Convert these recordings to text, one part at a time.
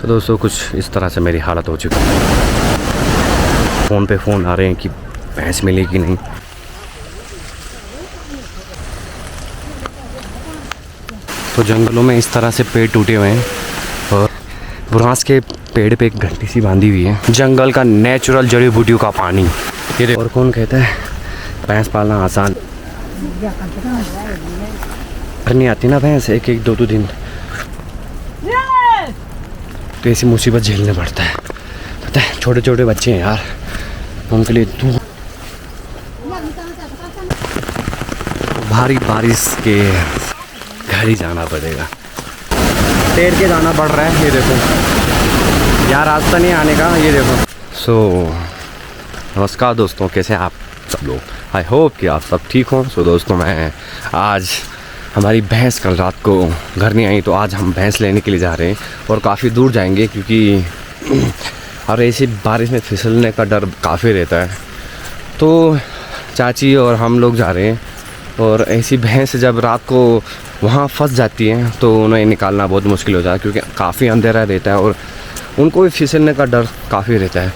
तो दोस्तों कुछ इस तरह से मेरी हालत हो चुकी है। फ़ोन पे फ़ोन आ रहे हैं कि भैंस मिली कि नहीं। तो जंगलों में इस तरह से पेड़ टूटे हुए हैं और बुरांस के पेड़ पे एक घंटी सी बांधी हुई है। जंगल का नेचुरल जड़ी बूटियों का पानी। ये और कौन कहता है भैंस पालना आसान। नहीं आती ना भैंस एक एक दो दो दिन, तो ऐसी मुसीबत झेलने पड़ता है। पता है छोटे छोटे बच्चे हैं यार, उनके लिए तो भारी बारिश के घर ही जाना पड़ेगा। तैर के जाना पड़ रहा है। ये देखो यार रास्ता नहीं आने का। ये देखो। सो नमस्कार दोस्तों, कैसे हैं आप सब लोग। आई होप कि आप सब ठीक हों। सो दोस्तों मैं आज हमारी भैंस कल रात को घर नहीं आई, तो आज हम भैंस लेने के लिए जा रहे हैं और काफ़ी दूर जाएंगे क्योंकि और ऐसी बारिश में फिसलने का डर काफ़ी रहता है। तो चाची और हम लोग जा रहे हैं और ऐसी भैंस जब रात को वहाँ फंस जाती है तो उन्हें निकालना बहुत मुश्किल हो जाता है क्योंकि काफ़ी अंधेरा रहता है और उनको भी फिसलने का डर काफ़ी रहता है।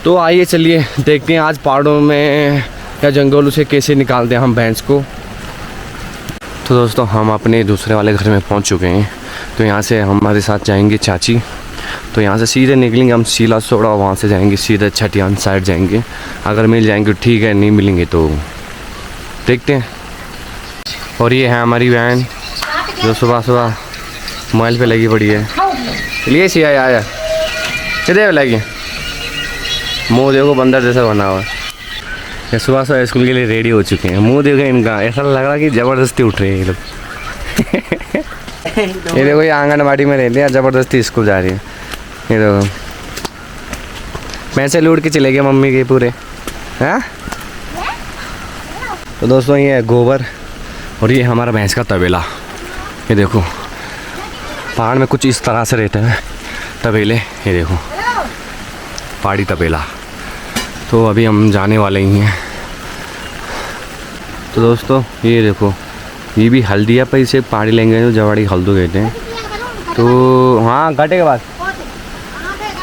तो आइए चलिए देखते हैं आज पहाड़ों में या जंगलों से कैसे निकालते हैं हम भैंस को। तो दोस्तों हम अपने दूसरे वाले घर में पहुंच चुके हैं। तो यहाँ से हमारे साथ जाएंगे चाची। तो यहाँ से सीधे निकलेंगे हम सीला सोड़ा, वहाँ से जाएंगे सीधे छटियान साइड जाएंगे। अगर मिल जाएंगे ठीक है, नहीं मिलेंगे तो देखते हैं। और ये है हमारी वैन जो सुबह सुबह मोबाइल पे लगी पड़ी है। चलिए सी आया कितने लगी मुँह देखो बंदर जैसा बना हुआ है। सुबह सुबह स्कूल के लिए रेडी हो चुके हैं। मुंह देखो इनका, ऐसा लग रहा कि ज़बरदस्ती उठ रहे हैं ये लोग। ये देखो ये आंगनबाड़ी में रहते हैं, ज़बरदस्ती स्कूल जा रही है। ये देखो पैसे लूट के चले गए मम्मी के पूरे। हाँ तो दोस्तों ये है गोबर और ये हमारा भैंस का तबेला। ये देखो पहाड़ में कुछ इस तरह से रहते हैं तबेले। ये देखो पहाड़ी तबेला। तो अभी हम जाने वाले ही हैं। तो दोस्तों ये देखो ये भी हल्दी है, पर इसे पहाड़ी लेंगे तो जवाड़ी हल्दू कहते हैं। तो हाँ घाटे के बाद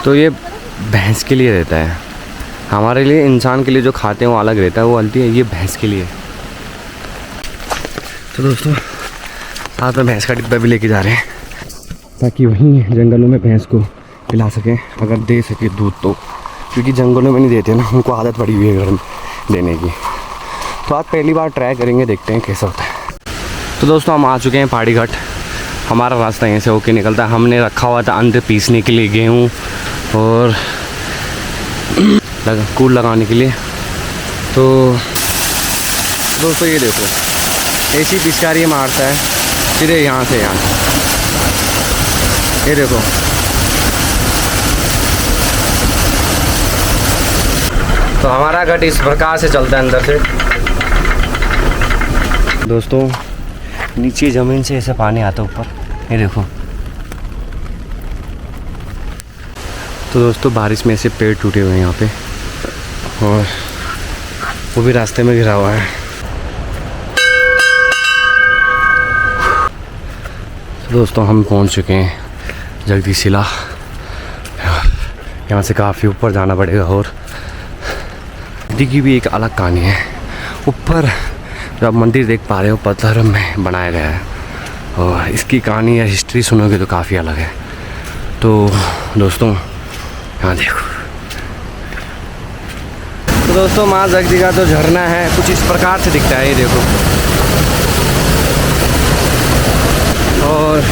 तो ये भैंस के लिए रहता है। हमारे लिए इंसान के लिए जो खाते हैं वो अलग रहता है, वो हल्दी है, ये भैंस के लिए। तो दोस्तों साथ में भैंस का डिब्बा भी लेके जा रहे हैं ताकि वहीं जंगलों में भैंस को पिला सकें, अगर दे सके दूध तो, क्योंकि जंगलों में नहीं देते ना, उनको आदत पड़ी हुई है घर में देने की। तो आज पहली बार ट्राई करेंगे, देखते हैं कैसा होता है। तो दोस्तों हम आ चुके हैं पहाड़ी घाट। हमारा रास्ता यहीं से होके निकलता है। हमने रखा हुआ था अंदर पीसने के लिए गेहूँ और कूड़ लगाने के लिए। तो दोस्तों ये देखो ऐसी पिचकारी मारता है सीधे यहाँ से यहाँ। ये देखो तो हमारा घट इस प्रकार से चलता है अंदर से। दोस्तों नीचे ज़मीन से ऐसे पानी आता है ऊपर, ये देखो। तो दोस्तों बारिश में ऐसे पेड़ टूटे हुए हैं यहाँ पे और वो भी रास्ते में गिरा हुआ है। तो दोस्तों हम पहुँच चुके हैं जगदीशिला। यहाँ से काफ़ी ऊपर जाना पड़ेगा और की भी एक अलग कहानी है। ऊपर जो आप मंदिर देख पा रहे हो पत्थर में बनाया गया है और इसकी कहानी या हिस्ट्री सुनोगे तो काफ़ी अलग है। तो दोस्तों यहाँ देखो। तो दोस्तों माँ जगदी का जो झरना है कुछ इस प्रकार से दिखता है, ये देखो। और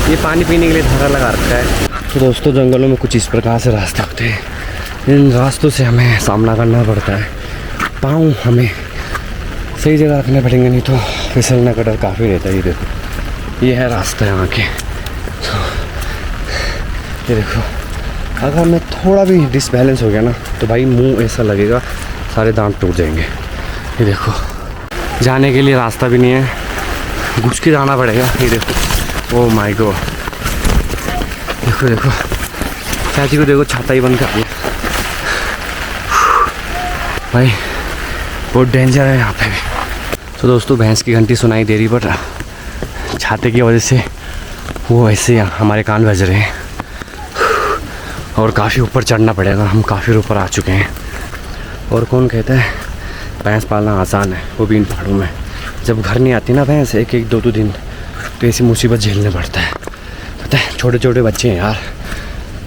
ये पानी पीने के लिए धारा लगा रखा है। तो दोस्तों जंगलों में कुछ इस प्रकार से रास्ते होते हैं। इन रास्तों से हमें सामना करना पड़ता है। पाँव हमें सही जगह रखने पड़ेंगे, नहीं तो फिसलने का डर काफ़ी रहता है। ये देखो ये है रास्ता यहाँ के। तो ये देखो अगर मैं थोड़ा भी डिसबैलेंस हो गया ना तो भाई मुंह ऐसा लगेगा सारे दांत टूट जाएंगे। ये देखो जाने के लिए रास्ता भी नहीं है, घुस के जाना पड़ेगा। ये देखो ओह माय गॉड, देखो देखो चाची को देखो छाता ही बंद कर दिया भाई, बहुत डेंजर है यहाँ पे भी। तो दोस्तों भैंस की घंटी सुनाई दे रही, बट छाते की वजह से वो ऐसे हमारे कान बज रहे हैं। और काफ़ी ऊपर चढ़ना पड़ेगा। हम काफ़ी ऊपर आ चुके हैं। और कौन कहता है भैंस पालना आसान है, वो भी इन पहाड़ों में। जब घर नहीं आती ना भैंस एक एक दो दो दिन, तो ऐसी मुसीबत झेलने पड़ता है। पता है छोटे छोटे बच्चे हैं यार,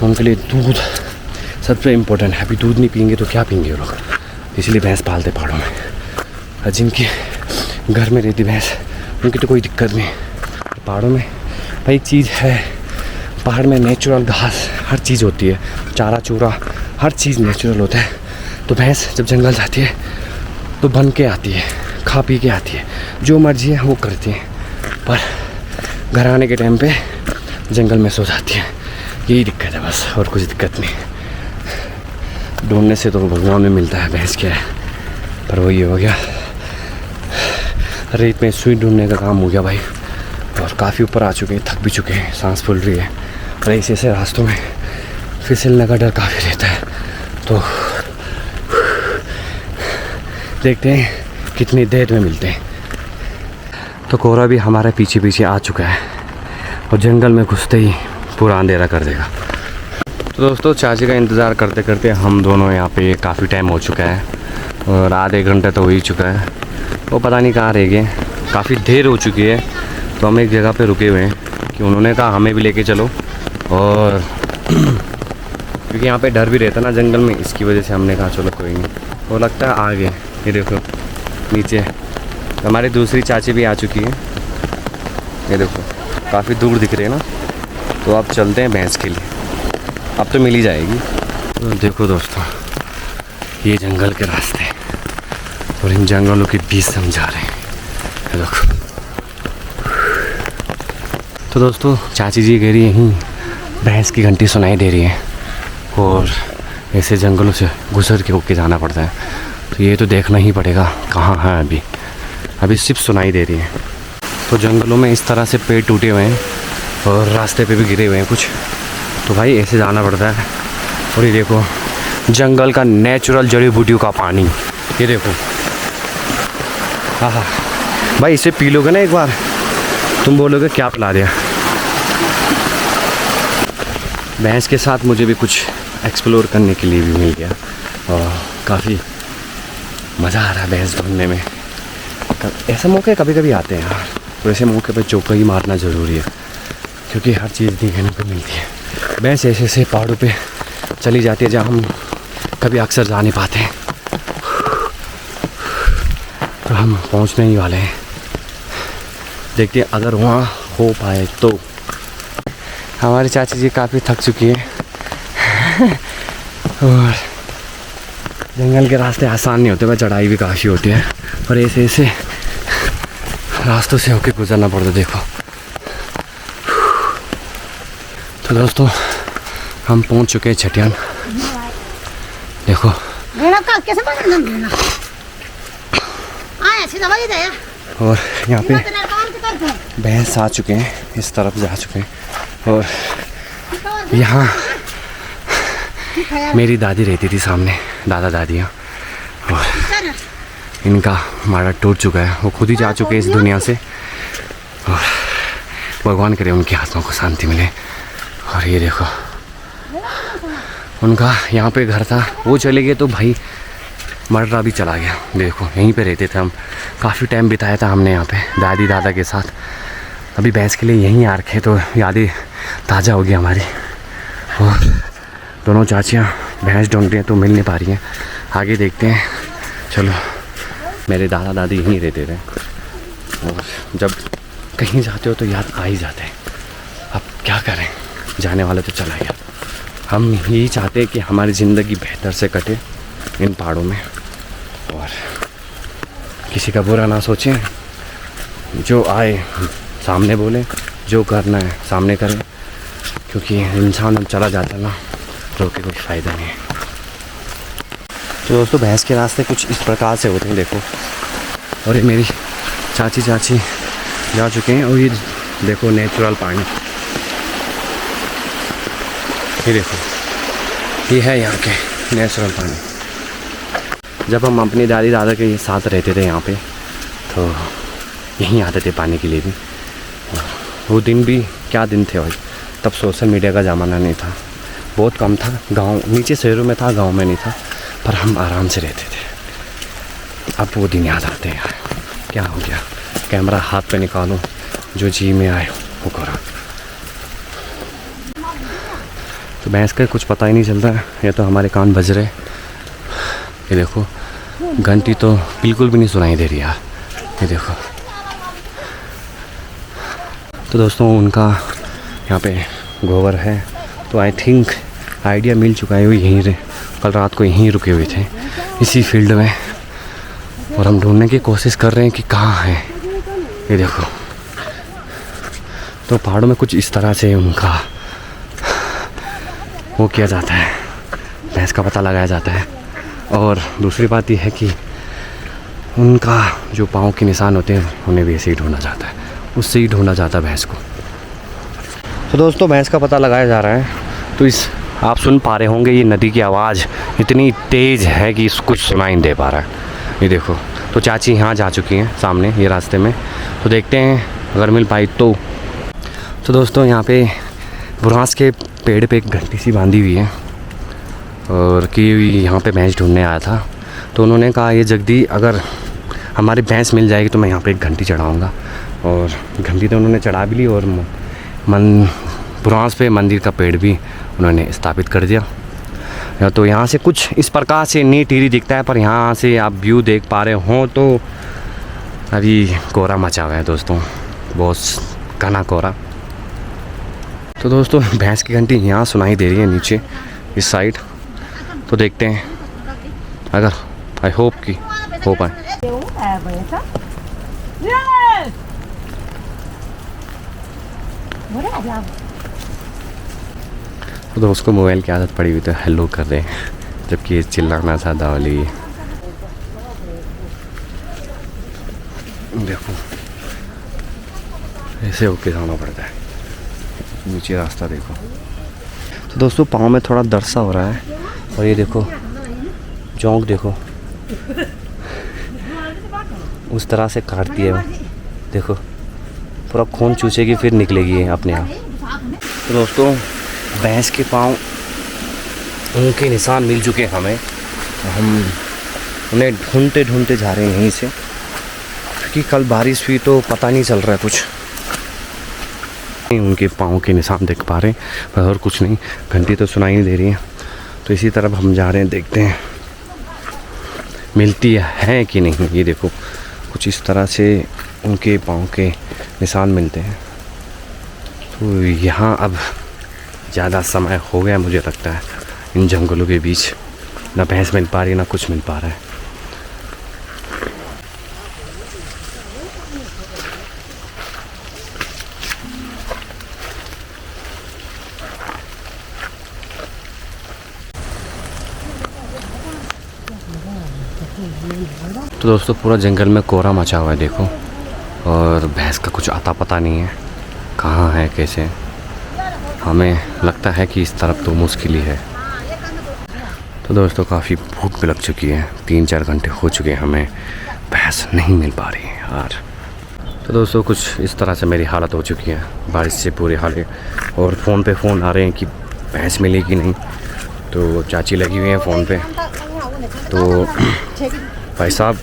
उनके लिए दूध सबसे इम्पोर्टेंट है। अभी दूध नहीं पियेंगे तो क्या पियेंगे वो लोग, इसलिए भैंस पालते पहाड़ों में। और जिनके घर में रहती भैंस उनकी तो कोई दिक्कत नहीं। पहाड़ों में भाई एक चीज़ है, पहाड़ में नेचुरल घास हर चीज़ होती है, चारा चूरा हर चीज़ नेचुरल होता है। तो भैंस जब जंगल जाती है तो बन के आती है, खा पी के आती है, जो मर्जी है वो करती है। पर घर आने के टाइम पे जंगल में सो जाती है। यही दिक्कत है बस, और कुछ दिक्कत नहीं। ढूंढने से तो भगवान में मिलता है, भैंस क्या है। पर वही हो गया, रेत में सुई ढूंढने का काम हो गया भाई। और काफ़ी ऊपर आ चुके हैं, थक भी चुके हैं, सांस फूल रही है। और ऐसे ऐसे रास्तों में फिसलने का डर काफ़ी रहता है। तो देखते हैं कितनी देर में मिलते हैं। तो कोहरा भी हमारे पीछे पीछे आ चुका है और जंगल में घुसते ही पूरा अंधेरा कर देगा। तो दोस्तों चाची का इंतज़ार करते करते हम दोनों यहाँ पे काफ़ी टाइम हो चुका है और आधे घंटे तो हो ही चुका है। वो पता नहीं कहाँ रह गए, काफ़ी देर हो चुकी है। तो हम एक जगह पे रुके हुए हैं कि उन्होंने कहा हमें भी लेके चलो, और क्योंकि यहाँ पे डर भी रहता ना जंगल में, इसकी वजह से हमने कहा चलो कोई नहीं। वो लगता है आगे, ये देखो नीचे हमारी दूसरी चाची भी आ चुकी है। ये देखो काफ़ी दूर दिख रहे हैं ना। तो अब चलते हैं भैंस के लिए, अब तो मिल ही जाएगी। तो देखो दोस्तों ये जंगल के रास्ते और इन जंगलों के बीच से हम जा रहे हैं। ये देखो। तो दोस्तों चाची जी कह रही यहीं भैंस की घंटी सुनाई दे रही है और ऐसे जंगलों से गुजर के होके जाना पड़ता है। तो ये तो देखना ही पड़ेगा कहाँ है। अभी सिर्फ सुनाई दे रही है। तो जंगलों में इस तरह से पेड़ टूटे हुए हैं और रास्ते पे भी गिरे हुए हैं कुछ, तो भाई ऐसे जाना पड़ता है। और ये देखो जंगल का नेचुरल जड़ी बूटियों का पानी, ये देखो। हाँ भाई इसे पी लोगे ना एक बार, तुम बोलोगे क्या पिला दिया। भैंस के साथ मुझे भी कुछ एक्सप्लोर करने के लिए भी मिल गया और काफ़ी मज़ा आ रहा है भैंस ढूंढने में। ऐसे मौके कभी कभी आते हैं यार, तो ऐसे मौके पर चौका ही मारना ज़रूरी है क्योंकि हर चीज़ देखने को मिलती है। भैंस ऐसे ऐसे पहाड़ों पे चली जाती है जहाँ हम कभी अक्सर जा नहीं पाते हैं। तो हम पहुँचने ही वाले हैं, देखते हैं अगर वहाँ हो पाए तो। हमारी चाची जी काफ़ी थक चुकी है और जंगल के रास्ते आसान नहीं होते, वह चढ़ाई भी काफ़ी होती है और ऐसे ऐसे रास्तों से होके गुजरना पड़ता। देखो तो दोस्तों हम पहुंच चुके हैं छटियान। देखो और यहाँ पे भैंस आ चुके हैं, इस तरफ जा चुके हैं। और यहाँ मेरी दादी रहती थी सामने, दादा दादियाँ, और इनका माड़ा टूट चुका है, वो खुद ही जा चुके हैं इस दुनिया से। और भगवान करे उनकी आत्मा को शांति मिले। और ये देखो उनका यहाँ पे घर था, वो चले गए तो भाई मर्रा भी चला गया। देखो यहीं पे रहते थे हम, काफ़ी टाइम बिताया था हमने यहाँ पे दादी दादा के साथ। अभी भैंस के लिए यहीं आ रखे तो यादें ताज़ा हो गई हमारी। और दोनों चाचियाँ भैंस ढूंढ रही हैं तो मिल नहीं पा रही हैं, आगे देखते हैं। चलो मेरे दादा दादी यहीं रहते थे और जब कहीं जाते हो तो याद आ ही जाते हैं। अब क्या करें, जाने वाला तो चला गया। हम यही चाहते हैं कि हमारी ज़िंदगी बेहतर से कटे इन पहाड़ों में और किसी का बुरा ना सोचें, जो आए सामने बोले, जो करना है सामने करें, क्योंकि इंसान अब चला जाता है ना तो कोई फ़ायदा नहीं है। तो दोस्तों भैंस के रास्ते कुछ इस प्रकार से होते हैं, देखो। और ये मेरी चाची जा चुके हैं और ये देखो नेचुरल पानी, ये देखो ये है यहाँ के नेचुरल पानी। जब हम अपनी दादी दादा के साथ रहते थे यहाँ पे तो यहीं आते थे पानी के लिए भी। वो दिन भी क्या दिन थे भाई, तब सोशल मीडिया का ज़माना नहीं था, बहुत कम था। गांव नीचे शहरों में था, गांव में नहीं था, पर हम आराम से रहते थे। अब वो दिन याद आते हैं यार। क्या हो गया, कैमरा हाथ पे निकालो, जो जी में आए वो करो। तो भैंस का कुछ पता ही नहीं चल रहा है, या तो हमारे कान बज रहे। ये देखो घंटी तो बिल्कुल भी नहीं सुनाई दे रही यार, ये देखो। तो दोस्तों उनका यहाँ पे गोबर है, तो आई थिंक आइडिया मिल चुका है। वो यहीं कल रात को यहीं रुके हुए थे इसी फील्ड में, और हम ढूंढने की कोशिश कर रहे हैं कि कहाँ है। ये देखो, तो पहाड़ों में कुछ इस तरह से उनका वो किया जाता है, भैंस का पता लगाया जाता है। और दूसरी बात यह है कि उनका जो पाँव के निशान होते हैं उन्हें भी ऐसे ही ढूंढा जाता है, उससे ही ढूंढा जाता है भैंस को। तो दोस्तों भैंस का पता लगाया जा रहा है। तो इस आप सुन पा रहे होंगे, ये नदी की आवाज़ इतनी तेज़ है कि कुछ सुनाई नहीं दे पा रहा है। ये देखो, तो चाची यहाँ जा चुकी हैं सामने ये रास्ते में, तो देखते हैं अगर मिल पाई तो। दोस्तों यहाँ पे बुरांस के पेड़ पे एक घंटी सी बांधी हुई है, और कि यहाँ पे भैंस ढूंढने आया था। तो उन्होंने कहा ये जगदी अगर हमारी भैंस मिल जाएगी तो मैं यहाँ पे एक घंटी चढ़ाऊँगा। और घंटी तो उन्होंने चढ़ा भी ली, और बुरांस पे मंदिर का पेड़ भी उन्होंने स्थापित कर दिया। तो यहाँ से कुछ इस प्रकार से नीट हीरी दिखता है, पर यहाँ से आप व्यू देख पा रहे हो तो अभी कोहरा मचा हुआ है दोस्तों, बहुत घना कोहरा। तो दोस्तों भैंस की घंटी यहाँ सुनाई दे रही है नीचे इस साइड, तो देखते हैं अगर आई होप कि हो पाए। तो दोस्त को मोबाइल की आदत पड़ी हुई तो हेलो कर रहे हैं, जबकि ये चिल्लाना था दावली। देखो ऐसे होके जाना पड़ता है, नीचे रास्ता देखो। तो दोस्तों पाँव में थोड़ा दर्द सा हो रहा है, और ये देखो जोंक देखो उस तरह से काटती है, देखो पूरा खून चूसेगी फिर निकलेगी अपने आप। तो दोस्तों भैंस के पाँव उनके निशान मिल चुके हैं हमें, तो हम उन्हें ढूंढते ढूंढते जा रहे हैं यहीं से, क्योंकि कल बारिश हुई तो पता नहीं चल रहा है कुछ। उनके पाँव के निशान देख पा रहे हैं और कुछ नहीं, घंटी तो सुनाई नहीं दे रही है। तो इसी तरफ हम जा रहे हैं, देखते हैं मिलती है कि नहीं। ये देखो कुछ इस तरह से उनके पाँव के निशान मिलते हैं। तो यहाँ अब ज़्यादा समय हो गया मुझे लगता है इन जंगलों के बीच, ना भैंस मिल पा रही ना कुछ मिल पा रहा है। तो दोस्तों पूरा जंगल में कोहरा मचा हुआ है देखो, और भैंस का कुछ आता पता नहीं है कहाँ है कैसे। हमें लगता है कि इस तरफ तो मुश्किल ही है। तो दोस्तों काफ़ी भूख भी लग चुकी है, 3-4 घंटे हो चुके हैं, हमें भैंस नहीं मिल पा रही है यार। तो दोस्तों कुछ इस तरह से मेरी हालत हो चुकी है बारिश से पूरी हालत, और फ़ोन पे फ़ोन आ रहे हैं कि भैंस मिलेगी नहीं। तो चाची लगी हुई है फ़ोन पे, तो भाई साहब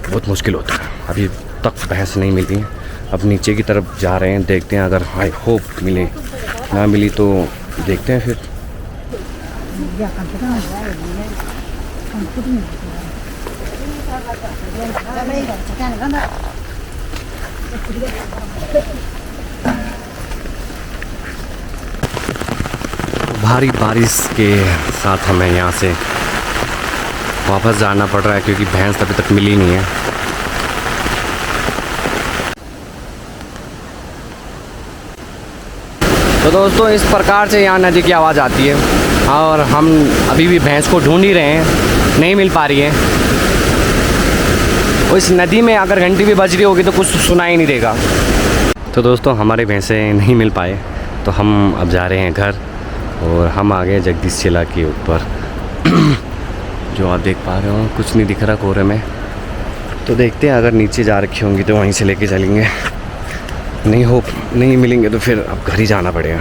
बहुत मुश्किल होता है, अभी तक भैंस नहीं मिली है। अब नीचे की तरफ जा रहे हैं, देखते हैं अगर आई होप मिले, ना मिली तो देखते हैं फिर। भारी बारिश के साथ हमें यहाँ से वापस जाना पड़ रहा है, क्योंकि भैंस अभी तक मिली नहीं है। तो दोस्तों इस प्रकार से यहाँ नदी की आवाज़ आती है, और हम अभी भी भैंस को ढूंढ ही रहे हैं, नहीं मिल पा रही है। इस नदी में अगर घंटी भी बज रही होगी तो कुछ सुना ही नहीं देगा। तो दोस्तों हमारे भैंसें नहीं मिल पाए, तो हम अब जा रहे हैं घर, और हम आ गए जगदीश चिला के ऊपर। जो आप देख पा रहे हो कुछ नहीं दिख रहा कोहरे में, तो देखते हैं अगर नीचे जा रखी होंगी तो वहीं से लेके चलेंगे, नहीं मिलेंगे तो फिर अब घर ही जाना पड़ेगा।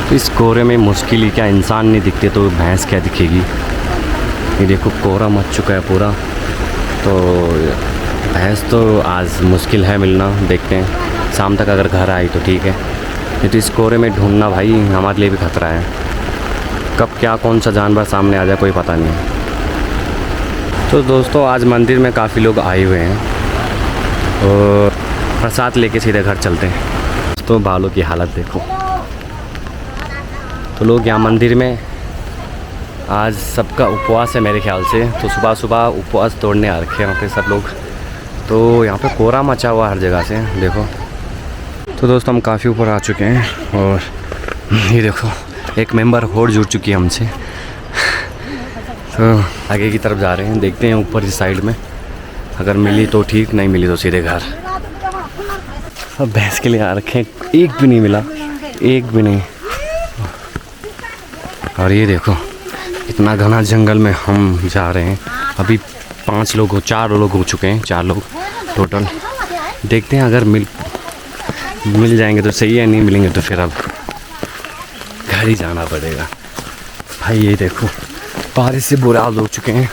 तो इस कोहरे में मुश्किल ही क्या, इंसान नहीं दिखते तो भैंस क्या दिखेगी। ये देखो कोहरा मच चुका है पूरा, तो भैंस तो आज मुश्किल है मिलना। देखते हैं शाम तक अगर घर आई तो ठीक है, नहीं तो इस कोहरे में ढूंढना भाई हमारे लिए भी खतरा है। कब क्या कौन सा जानवर सामने आ जाए कोई पता नहीं है। तो दोस्तों आज मंदिर में काफ़ी लोग आए हुए हैं और प्रसाद लेके सीधे घर चलते हैं। तो बालों की हालत देखो। तो लोग यहाँ मंदिर में आज सबका उपवास है मेरे ख्याल से, तो सुबह सुबह उपवास तोड़ने आ रखे हैं यहाँ पे सब लोग। तो यहाँ पे कोहरा मचा हुआ हर जगह से देखो। तो दोस्तों हम काफ़ी ऊपर आ चुके हैं और ये देखो एक मेंबर और जुड़ चुकी है हमसे। तो आगे की तरफ जा रहे हैं, देखते हैं ऊपर इस साइड में अगर मिली तो ठीक, नहीं मिली तो सीधे घर। अब भैंस के लिए आ रखे हैं, एक भी नहीं मिला, एक भी नहीं। और ये देखो इतना घना जंगल में हम जा रहे हैं। अभी 4 लोग हो चुके हैं, 4 लोग टोटल। देखते हैं अगर मिल जाएंगे तो सही है, नहीं मिलेंगे तो फिर अब घर ही जाना पड़ेगा भाई। ये देखो बारिश से बुरा हाल हो चुके हैं।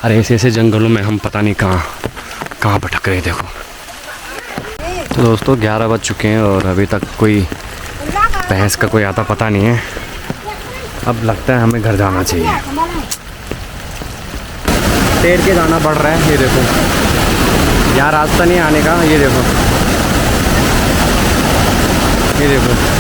अरे ऐसे ऐसे जंगलों में हम पता नहीं कहाँ भटक रहे हैं देखो। तो दोस्तों 11 बज चुके हैं और अभी तक कोई भैंस का कोई आता पता नहीं है। अब लगता है हमें घर जाना चाहिए, तैर के जाना पड़ रहा है। ये देखो यहाँ रास्ता नहीं आने का, ये देखो ये देखो।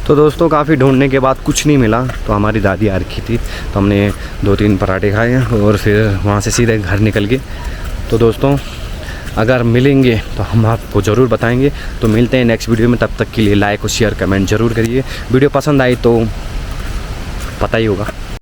तो दोस्तों काफ़ी ढूंढने के बाद कुछ नहीं मिला, तो हमारी दादी आ रखी थी, तो हमने 2-3 पराठे खाए और फिर वहाँ से सीधे घर निकल गए। तो दोस्तों अगर मिलेंगे तो हम आपको ज़रूर बताएंगे। तो मिलते हैं नेक्स्ट वीडियो में, तब तक के लिए लाइक और शेयर कमेंट ज़रूर करिए। वीडियो पसंद आई तो पता ही होगा।